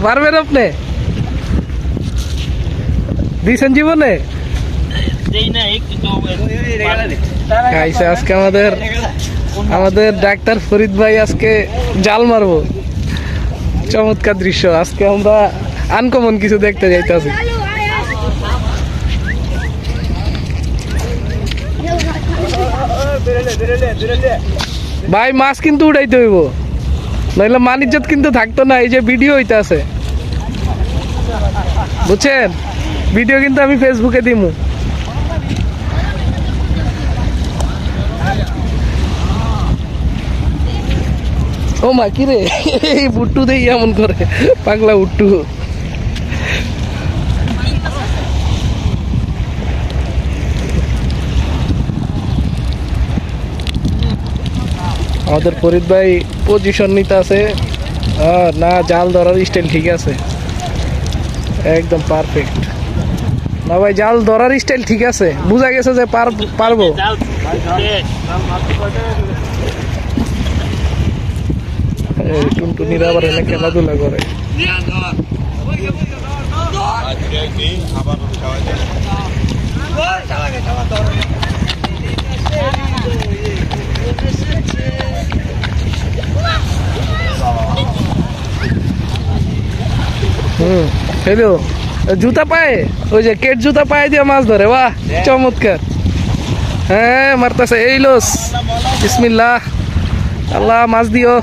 পারবেন আপনি? দিয়েছেন জীবনে? আজকে আমাদের ডাক্তার ফরিদ ভাই আজকে জাল মারবো। চমৎকার দৃশ্য। আজকে আমরা আনকমন কিছু দেখতে যাইতেছি। ভাই মাছ কিন্তু উড়াইতে হইব, নইলে মান ইজ্জত কিন্তু থাকতো না। এই যে ভিডিও হইতে আছে, বুঝছেন? ভিডিও কিন্তু আমি ফেসবুকে দিমু। ও মা কি রে, এই বুট্টু দেই এমন করে, পাগলা বুট্টু। আমাদের ফরিদ ভাই পজিশন নিতে আছে। না, জাল ধরার স্টাইল ঠিক আছে, একদম পারফেক্ট। না ভাই, জাল ধরার স্টাইল ঠিক আছে, বুঝা গেছে যে পারবো। টুনটুনির আবার এনে খেলাধুলা করে। হ্যালো, জুতা পায়ে, ওই যে কেট জুতা পায়ে দিয়ে মাছ ধরে, বাহ চমৎকার। হ্যাঁ মারতেছে, এই লোস, বিসমিল্লাহ। আল্লাহ মাছ দিও,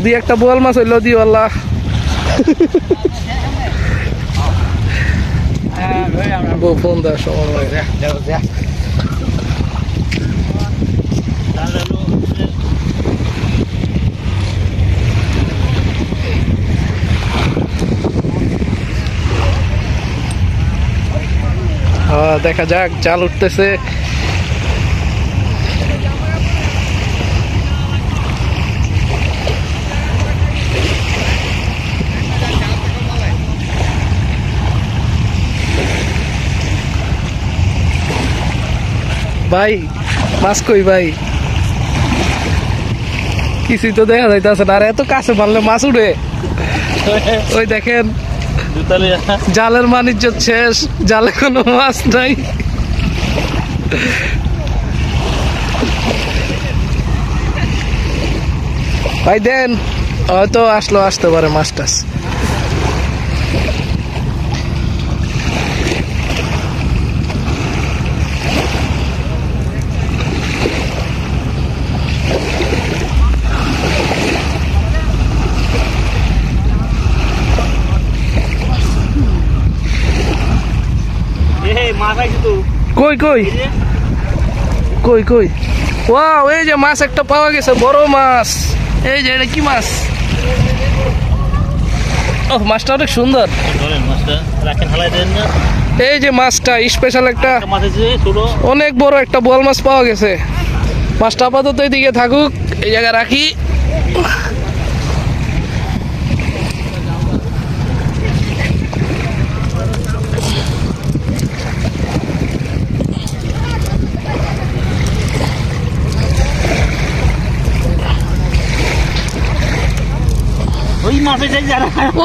দিয়ে একটা বোয়াল মাছ হইলো দিও আল্লাহ। ফোন দেওয়ার সময় দেখা যাক, জাল উঠতেছে। ভাই মাছ কই ভাই? কিছুই তো দেখা যাইতেছে না। আর এত কাছে মারলে মাছ উঠে? ওই দেখেন, জালের মান ইজ্জত শেষ, জালে কোনো মাছ নাই। ভাই দেন, হয়তো আসতে পারে মাছ টাছ। কই কই কই কই? ওয়াও, এই যে মাছ একটা পাওয়া গেছে, বড় মাছ। এই যে এটা কি মাছ? ও, মাছটা অনেক সুন্দর। এই যে মাছটা স্পেশাল একটা, অনেক বড় একটা বোয়াল মাছ পাওয়া গেছে। মাছটা আপাতত এদিকে থাকুক, এই জায়গায় রাখি।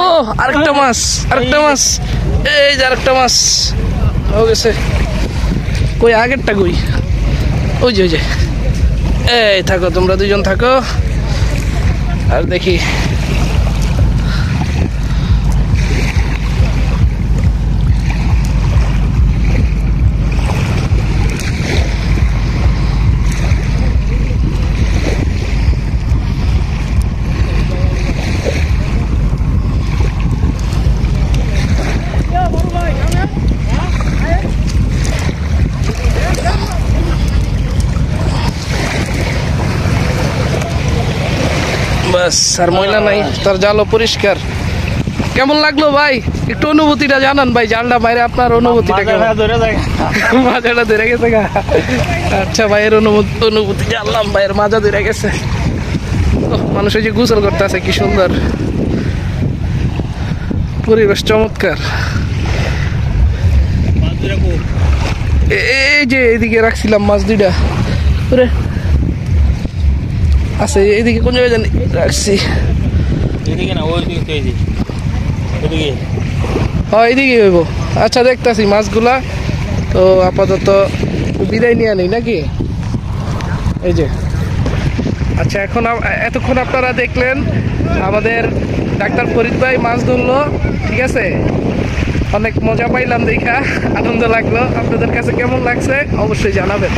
ও আরেকটা মাছ, আরেকটা মাছ, এই যে আরেকটা মাছ হয়ে গেছে। কই আগেরটা কই? ওই যে, ওই যে। এই থাকো, তোমরা দুজন থাকো, আর দেখি। বাস, আর ময়লা নাই, তার জালও পরিষ্কার। কেমন লাগলো ভাই? একটু অনুভূতিটা জানান ভাই, জালটা বাইরে আপনার অনুভূতিটা কেমন? মাজাটা ধরে গেছে গা। আচ্ছা, ভাইয়ের অনুভূতি জানলাম, ভাইয়ের মাজা ধরে গেছে। মানুষ ওই যে গোসল করতে আছে, কি সুন্দর পরিবেশ, চমৎকার। এই যে এইদিকে রাখছিলাম মাছ দুইটা ওরে আচ্ছা এইদিকে কোন জায়গায় জানি রাখছি হ্যাঁ এইদিকে হইব আচ্ছা দেখতেছি মাছগুলা তো আপাতত বিদায় নিয়ে নেই নাকি এই যে আচ্ছা এখন এতক্ষণ আপনারা দেখলেন আমাদের ডাক্তার ফরিদ ভাই মাছ ধরলো ঠিক আছে অনেক মজা পাইলাম দেখা আনন্দ লাগলো আপনাদের কাছে কেমন লাগছে অবশ্যই জানাবেন